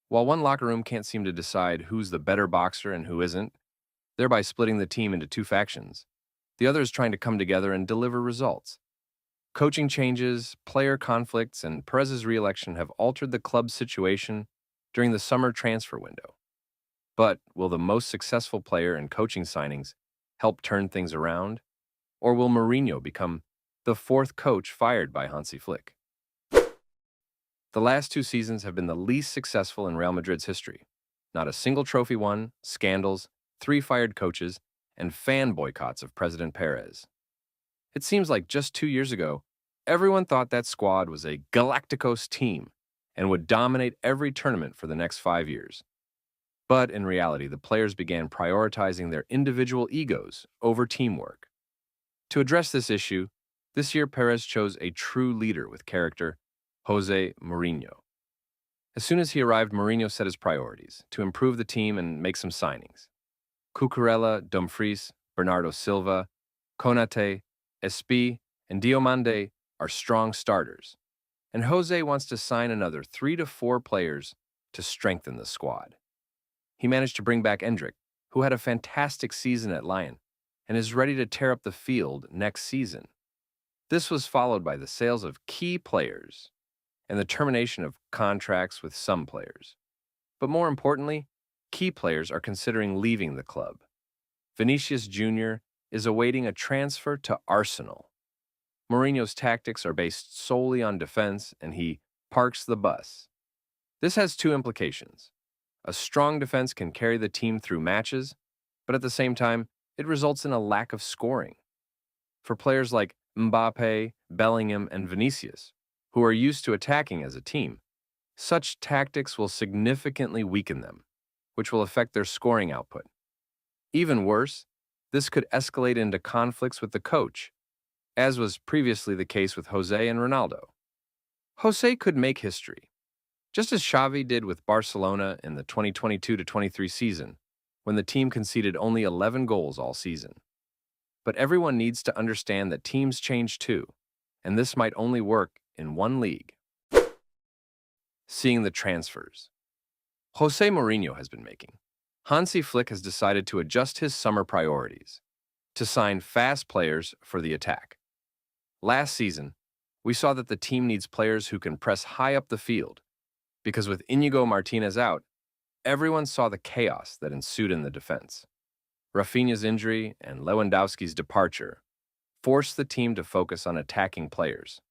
While one locker room can't seem to decide who's the better boxer and who isn't, thereby splitting the team into two factions, the other is trying to come together and deliver results. Coaching changes, player conflicts, and Perez's re-election have altered the club's situation during the summer transfer window. But will the most successful player and coaching signings help turn things around? Or will Mourinho become the fourth coach fired by Hansi Flick? The last two seasons have been the least successful in Real Madrid's history. Not a single trophy won, scandals, three fired coaches, and fan boycotts of President Perez. It seems like just 2 years ago, everyone thought that squad was a Galacticos team and would dominate every tournament for the next 5 years. But in reality, the players began prioritizing their individual egos over teamwork. To address this issue, this year Perez chose a true leader with character, Jose Mourinho. As soon as he arrived, Mourinho set his priorities to improve the team and make some signings. Cucurella, Dumfries, Bernardo Silva, Konate, Espi, and Diomande are strong starters, and Jose wants to sign another 3 to 4 players to strengthen the squad. He managed to bring back Endrick, who had a fantastic season at Lyon, and is ready to tear up the field next season. This was followed by the sales of key players and the termination of contracts with some players. But more importantly, key players are considering leaving the club. Vinicius Jr. is awaiting a transfer to Arsenal. Mourinho's tactics are based solely on defense, and he parks the bus. This has two implications. A strong defense can carry the team through matches, but at the same time, it results in a lack of scoring. For players like Mbappe, Bellingham, and Vinicius, who are used to attacking as a team, such tactics will significantly weaken them, which will affect their scoring output. Even worse, this could escalate into conflicts with the coach, as was previously the case with Jose and Ronaldo. Jose could make history, just as Xavi did with Barcelona in the 2022-23 season, when the team conceded only 11 goals all season. But everyone needs to understand that teams change too, and this might only work in one league. Seeing the transfers Jose Mourinho has been making. Hansi Flick has decided to adjust his summer priorities to sign fast players for the attack. Last season, we saw that the team needs players who can press high up the field, because with Inigo Martinez out, everyone saw the chaos that ensued in the defense. Rafinha's injury and Lewandowski's departure forced the team to focus on attacking players.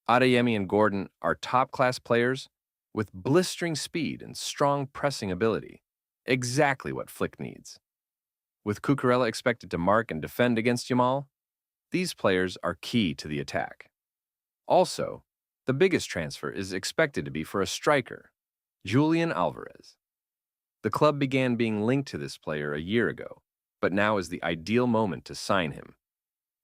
Adeyemi and Gordon are top-class players with blistering speed and strong pressing ability, exactly what Flick needs. With Cucurella expected to mark and defend against Yamal, these players are key to the attack. Also, the biggest transfer is expected to be for a striker, Julian Alvarez. The club began being linked to this player a year ago, but now is the ideal moment to sign him,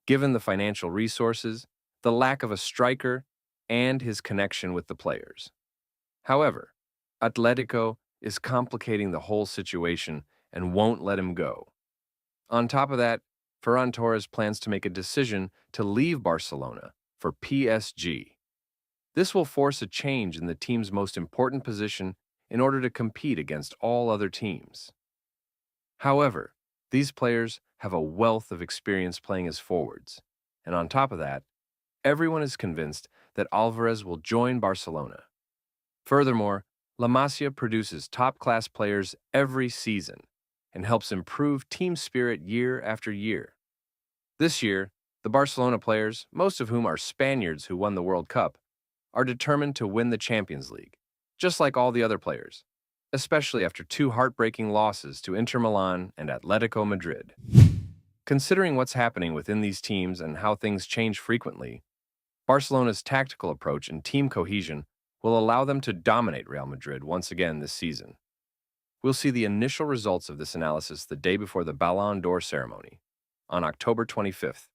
given the financial resources, the lack of a striker, and his connection with the players. However, Atletico is complicating the whole situation and won't let him go. On top of that, Ferran Torres plans to make a decision to leave Barcelona for PSG. This will force a change in the team's most important position in order to compete against all other teams. However, these players have a wealth of experience playing as forwards, and on top of that, everyone is convinced that Alvarez will join Barcelona. Furthermore, La Masia produces top-class players every season and helps improve team spirit year after year. This year, the Barcelona players, most of whom are Spaniards who won the World Cup, are determined to win the Champions League, just like all the other players, especially after two heartbreaking losses to Inter Milan and Atletico Madrid. Considering what's happening within these teams and how things change frequently, Barcelona's tactical approach and team cohesion will allow them to dominate Real Madrid once again this season. We'll see the initial results of this analysis the day before the Ballon d'Or ceremony, on October 25th,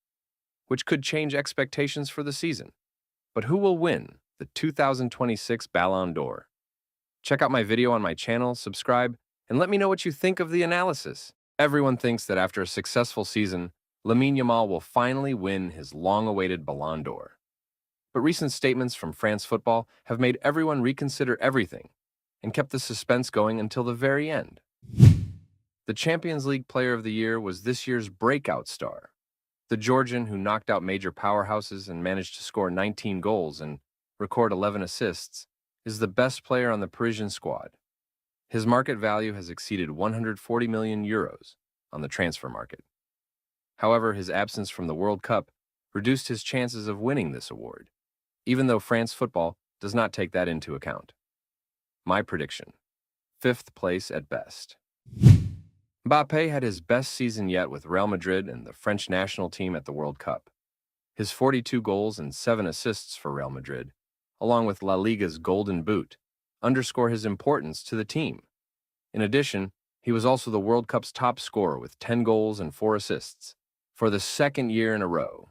which could change expectations for the season. But who will win the 2026 Ballon d'Or? Check out my video on my channel, subscribe, and let me know what you think of the analysis. Everyone thinks that after a successful season, Lamine Yamal will finally win his long-awaited Ballon d'Or. But recent statements from France Football have made everyone reconsider everything, and kept the suspense going until the very end. The Champions League Player of the Year was this year's breakout star. The Georgian, who knocked out major powerhouses and managed to score 19 goals and record 11 assists, is the best player on the Parisian squad. His market value has exceeded 140 million euros on the transfer market. However, his absence from the World Cup reduced his chances of winning this award, even though France football does not take that into account. My prediction: fifth place at best. Mbappe had his best season yet with Real Madrid and the French national team at the World Cup. His 42 goals and 7 assists for Real Madrid, along with La Liga's Golden Boot, underscore his importance to the team. In addition, he was also the World Cup's top scorer with 10 goals and 4 assists for the second year in a row.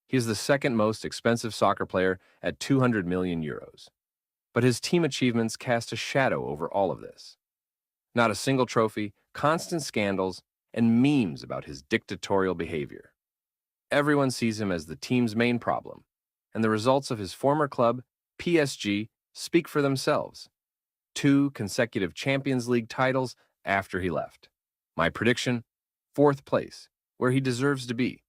He is the second most expensive soccer player at 200 million euros. But his team achievements cast a shadow over all of this. Not a single trophy, constant scandals, and memes about his dictatorial behavior. Everyone sees him as the team's main problem, and the results of his former club, PSG, speak for themselves. 2 consecutive Champions League titles after he left. My prediction: fourth place, where he deserves to be.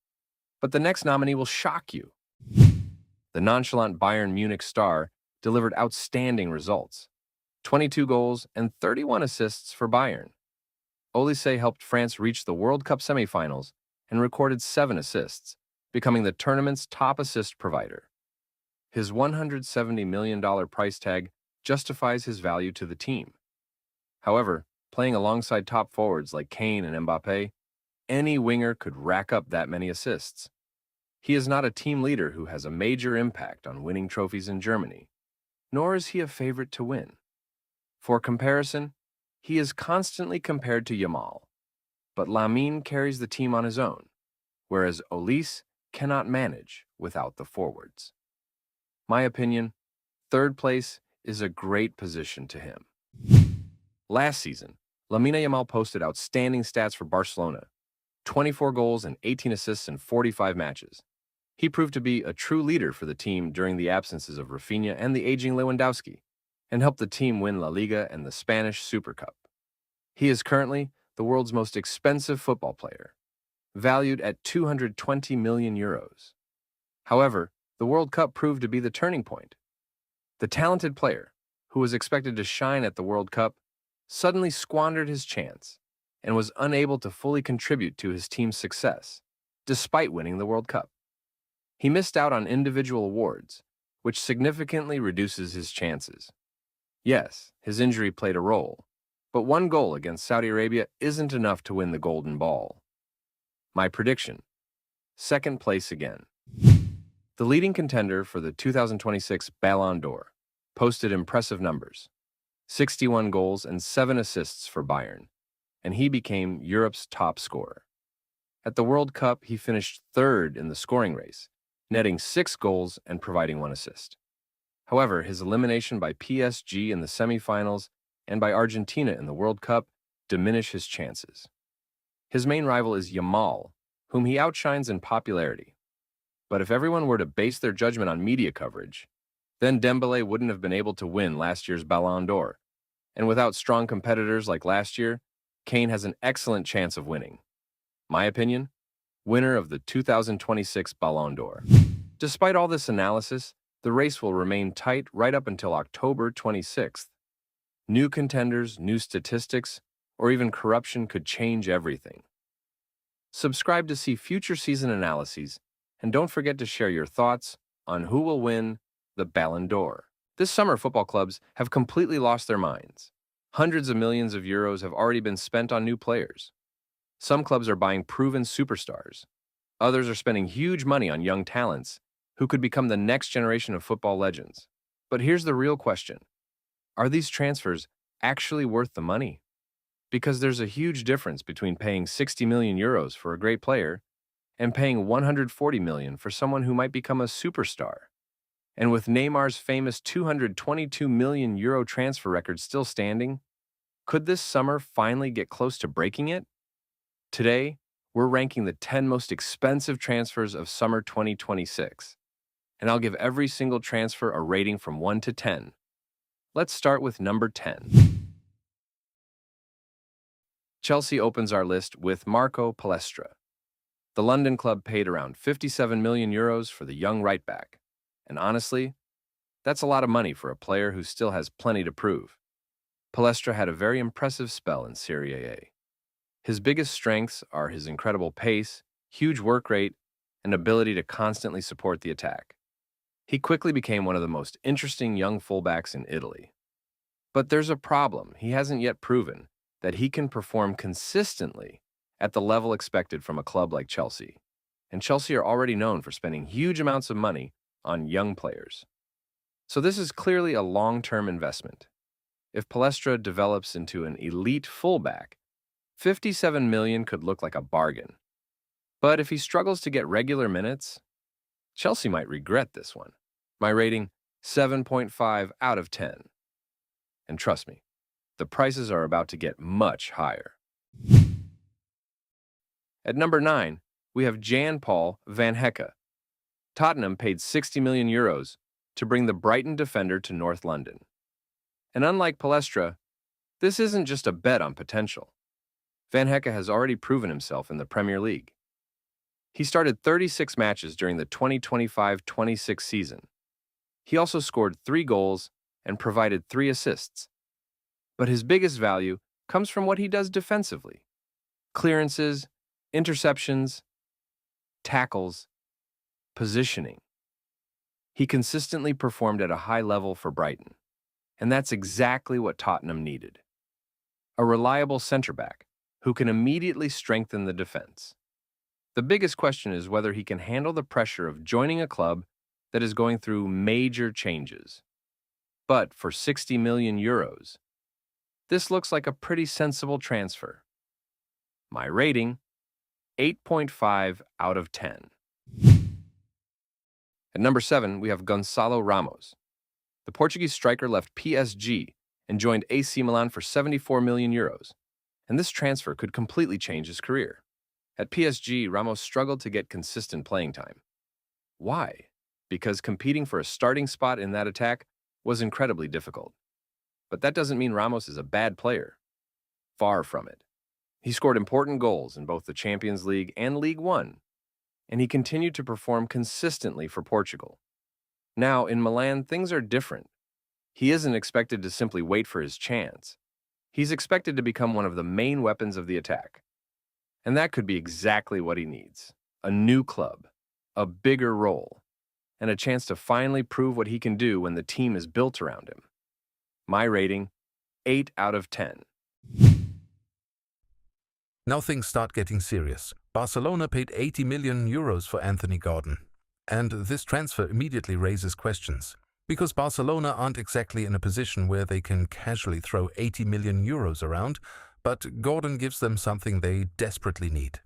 But the next nominee will shock you. The nonchalant Bayern Munich star delivered outstanding results: 22 goals and 31 assists for Bayern. Olise helped France reach the World Cup semifinals and recorded 7 assists, becoming the tournament's top assist provider. His $170 million price tag justifies his value to the team. However, playing alongside top forwards like Kane and Mbappe, any winger could rack up that many assists. He is not a team leader who has a major impact on winning trophies in Germany, nor is he a favorite to win. For comparison, he is constantly compared to Yamal, but Lamine carries the team on his own, whereas Olise cannot manage without the forwards. My opinion: third place is a great position to him. Last season, Lamine Yamal posted outstanding stats for Barcelona: 24 goals and 18 assists in 45 matches. He proved to be a true leader for the team during the absences of Rafinha and the aging Lewandowski, and helped the team win La Liga and the Spanish Super Cup. He is currently the world's most expensive football player, valued at 220 million euros. However, the World Cup proved to be the turning point. The talented player, who was expected to shine at the World Cup, suddenly squandered his chance and was unable to fully contribute to his team's success, despite winning the World Cup. He missed out on individual awards, which significantly reduces his chances. Yes, his injury played a role, but 1 goal against Saudi Arabia isn't enough to win the Golden Ball. My prediction: second place again. The leading contender for the 2026 Ballon d'Or posted impressive numbers: 61 goals and 7 assists for Bayern, and he became Europe's top scorer. At the World Cup, he finished third in the scoring race, netting 6 goals and providing 1 assist. However, his elimination by PSG in the semifinals and by Argentina in the World Cup diminish his chances. His main rival is Yamal, whom he outshines in popularity. But if everyone were to base their judgment on media coverage, then Dembélé wouldn't have been able to win last year's Ballon d'Or. And without strong competitors like last year, Kane has an excellent chance of winning. My opinion: winner of the 2026 Ballon d'Or. Despite all this analysis, the race will remain tight right up until October 26th. New contenders, new statistics, or even corruption could change everything. Subscribe to see future season analyses, and don't forget to share your thoughts on who will win the Ballon d'Or. This summer, football clubs have completely lost their minds. Hundreds of millions of euros have already been spent on new players. Some clubs are buying proven superstars. Others are spending huge money on young talents who could become the next generation of football legends. But here's the real question: are these transfers actually worth the money? Because there's a huge difference between paying 60 million euros for a great player and paying 140 million for someone who might become a superstar. And with Neymar's famous 222 million euro transfer record still standing, could this summer finally get close to breaking it? Today, we're ranking the 10 most expensive transfers of summer 2026, and I'll give every single transfer a rating from 1 to 10. Let's start with number 10. Chelsea opens our list with Marco Palestra. The London club paid around 57 million euros for the young right-back. And honestly, that's a lot of money for a player who still has plenty to prove. Palestra had a very impressive spell in Serie A. His biggest strengths are his incredible pace, huge work rate, and ability to constantly support the attack. He quickly became one of the most interesting young fullbacks in Italy. But there's a problem. He hasn't yet proven that he can perform consistently at the level expected from a club like Chelsea. And Chelsea are already known for spending huge amounts of money on young players. So this is clearly a long-term investment. If Palestra develops into an elite fullback, 57 million could look like a bargain. But if he struggles to get regular minutes, Chelsea might regret this one. My rating, 7.5 out of 10. And trust me, the prices are about to get much higher. At number 9, we have Jan-Paul van Hecke. Tottenham paid 60 million euros to bring the Brighton defender to North London. And unlike Palestra, this isn't just a bet on potential. Van Hecke has already proven himself in the Premier League. He started 36 matches during the 2025-26 season. He also scored 3 goals and provided 3 assists. But his biggest value comes from what he does defensively. Clearances, interceptions, tackles, positioning. He consistently performed at a high level for Brighton, and that's exactly what Tottenham needed. A reliable center-back who can immediately strengthen the defense. The biggest question is whether he can handle the pressure of joining a club that is going through major changes. But for 60 million euros, this looks like a pretty sensible transfer. My rating, 8.5 out of 10. At number 7, we have Gonçalo Ramos. The Portuguese striker left PSG and joined AC Milan for 74 million euros, and this transfer could completely change his career. At PSG, Ramos struggled to get consistent playing time. Why? Because competing for a starting spot in that attack was incredibly difficult. But that doesn't mean Ramos is a bad player. Far from it. He scored important goals in both the Champions League and League One, and he continued to perform consistently for Portugal. Now, in Milan, things are different. He isn't expected to simply wait for his chance. He's expected to become one of the main weapons of the attack. And that could be exactly what he needs. A new club, a bigger role, and a chance to finally prove what he can do when the team is built around him. My rating, 8 out of 10. Now things start getting serious. Barcelona paid 80 million euros for Anthony Gordon. And this transfer immediately raises questions, because Barcelona aren't exactly in a position where they can casually throw 80 million euros around, but Gordon gives them something they desperately need.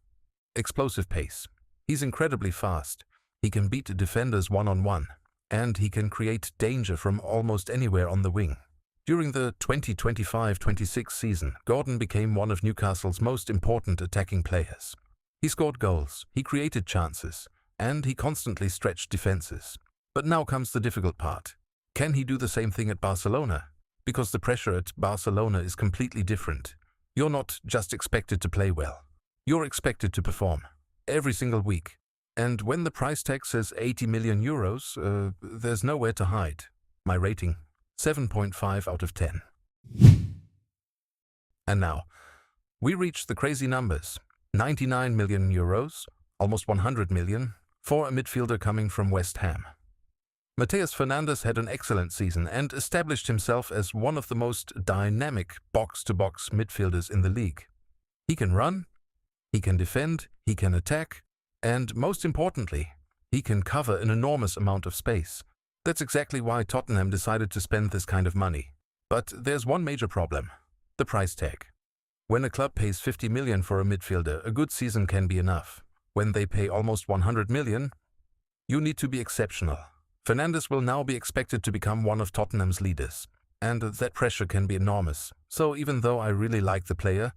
Explosive pace. He's incredibly fast. He can beat defenders one-on-one, and he can create danger from almost anywhere on the wing. During the 2025-26 season, Gordon became one of Newcastle's most important attacking players. He scored goals, he created chances, and he constantly stretched defenses. But now comes the difficult part. Can he do the same thing at Barcelona? Because the pressure at Barcelona is completely different. You're not just expected to play well. You're expected to perform every single week. And when the price tag says 80 million euros, there's nowhere to hide. My rating, 7.5 out of 10. And now, we reach the crazy numbers. 99 million euros, almost 100 million, for a midfielder coming from West Ham. Matheus Fernandes had an excellent season and established himself as one of the most dynamic box-to-box midfielders in the league. He can run, he can defend, he can attack, and most importantly, he can cover an enormous amount of space. That's exactly why Tottenham decided to spend this kind of money. But there's one major problem: the price tag. When a club pays 50 million for a midfielder, a good season can be enough. When they pay almost 100 million, you need to be exceptional. Fernandes will now be expected to become one of Tottenham's leaders, and that pressure can be enormous. So even though I really like the player,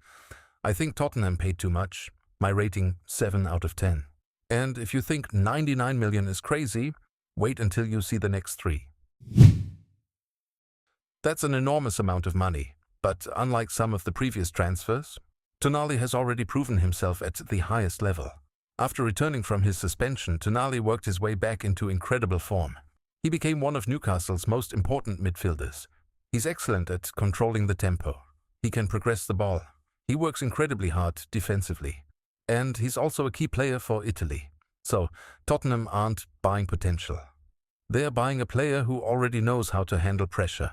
I think Tottenham paid too much. My rating, 7 out of 10. And if you think 99 million is crazy, wait until you see the next 3. That's an enormous amount of money, but unlike some of the previous transfers, Tonali has already proven himself at the highest level. After returning from his suspension, Tonali worked his way back into incredible form. He became one of Newcastle's most important midfielders. He's excellent at controlling the tempo. He can progress the ball. He works incredibly hard defensively. And he's also a key player for Italy. So, Tottenham aren't buying potential. They're buying a player who already knows how to handle pressure.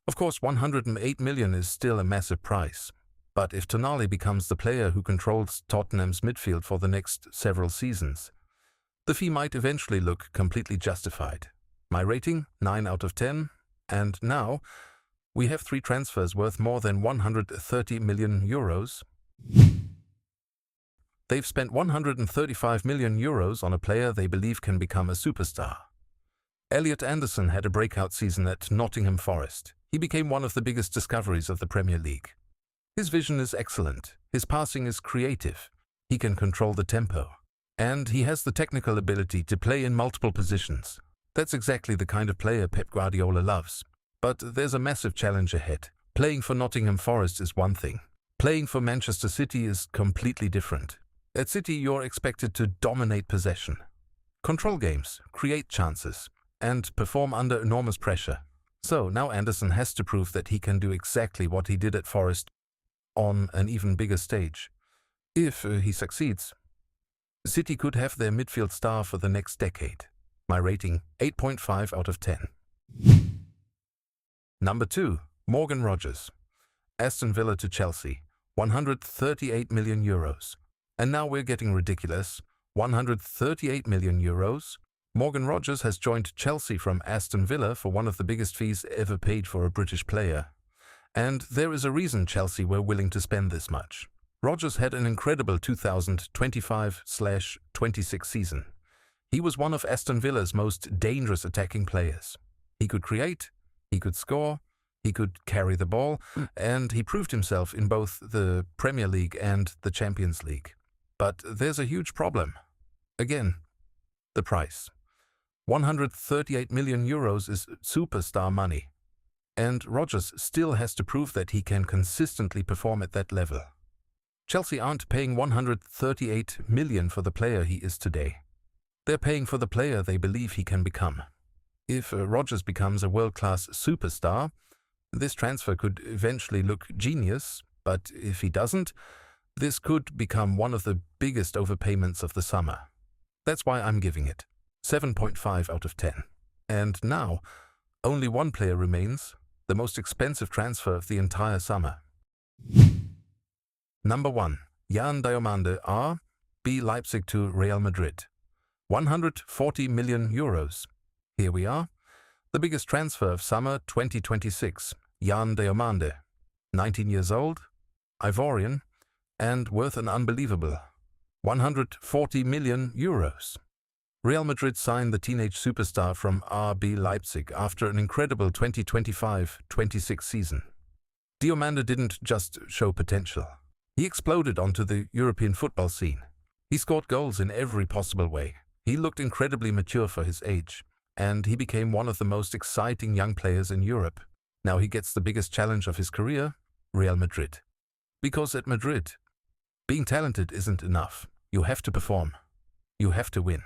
Of course, 108 million is still a massive price. But if Tonali becomes the player who controls Tottenham's midfield for the next several seasons, the fee might eventually look completely justified. My rating, 9 out of 10. And now, we have 3 transfers worth more than 130 million euros. They've spent 135 million euros on a player they believe can become a superstar. Elliot Anderson had a breakout season at Nottingham Forest. He became one of the biggest discoveries of the Premier League. His vision is excellent, his passing is creative, he can control the tempo, and he has the technical ability to play in multiple positions. That's exactly the kind of player Pep Guardiola loves. But there's a massive challenge ahead. Playing for Nottingham Forest is one thing. Playing for Manchester City is completely different. At City, you're expected to dominate possession, control games, create chances, and perform under enormous pressure. So now Anderson has to prove that he can do exactly what he did at Forest on an even bigger stage. If he succeeds, City could have their midfield star for the next decade. My rating, 8.5 out of 10. Number 2, Morgan Rogers. Aston Villa to Chelsea, 138 million euros. And now we're getting ridiculous. 138 million euros? Morgan Rogers has joined Chelsea from Aston Villa for one of the biggest fees ever paid for a British player. And there is a reason Chelsea were willing to spend this much. Rogers had an incredible 2025/26 season. He was one of Aston Villa's most dangerous attacking players. He could create, he could score, he could carry the ball, and he proved himself in both the Premier League and the Champions League. But there's a huge problem. Again, the price. 138 million euros is superstar money. And Rogers still has to prove that he can consistently perform at that level. Chelsea aren't paying 138 million for the player he is today. They're paying for the player they believe he can become. If Rogers becomes a world-class superstar, this transfer could eventually look genius, but if he doesn't, this could become one of the biggest overpayments of the summer. That's why I'm giving it 7.5 out of 10. And now, only one player remains, the most expensive transfer of the entire summer. Number 1. Yan Diomande, RB Leipzig to Real Madrid. 140 million euros. Here we are. The biggest transfer of summer 2026. Yan Diomande. 19 years old, Ivorian, and worth an unbelievable 140 million euros. Real Madrid signed the teenage superstar from RB Leipzig after an incredible 2025-26 season. Diomande didn't just show potential. He exploded onto the European football scene. He scored goals in every possible way. He looked incredibly mature for his age, and he became one of the most exciting young players in Europe. Now he gets the biggest challenge of his career, Real Madrid. Because at Madrid, being talented isn't enough. You have to perform. You have to win.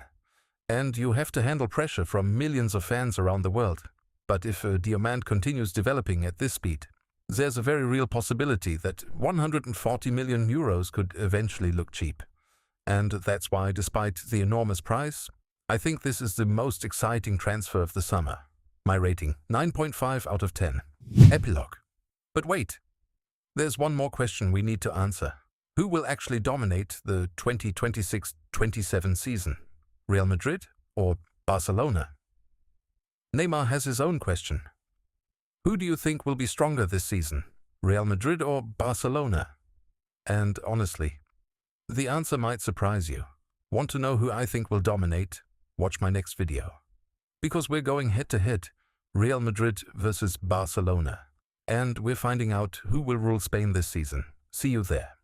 And you have to handle pressure from millions of fans around the world. But if Diomande continues developing at this speed, there's a very real possibility that 140 million euros could eventually look cheap. And that's why, despite the enormous price, I think this is the most exciting transfer of the summer. My rating, 9.5 out of 10. Epilogue. But wait, there's one more question we need to answer. Who will actually dominate the 2026-27 season? Real Madrid or Barcelona? Neymar has his own question. Who do you think will be stronger this season? Real Madrid or Barcelona? And honestly, the answer might surprise you. Want to know who I think will dominate? Watch my next video. Because we're going head-to-head, Real Madrid versus Barcelona. And we're finding out who will rule Spain this season. See you there.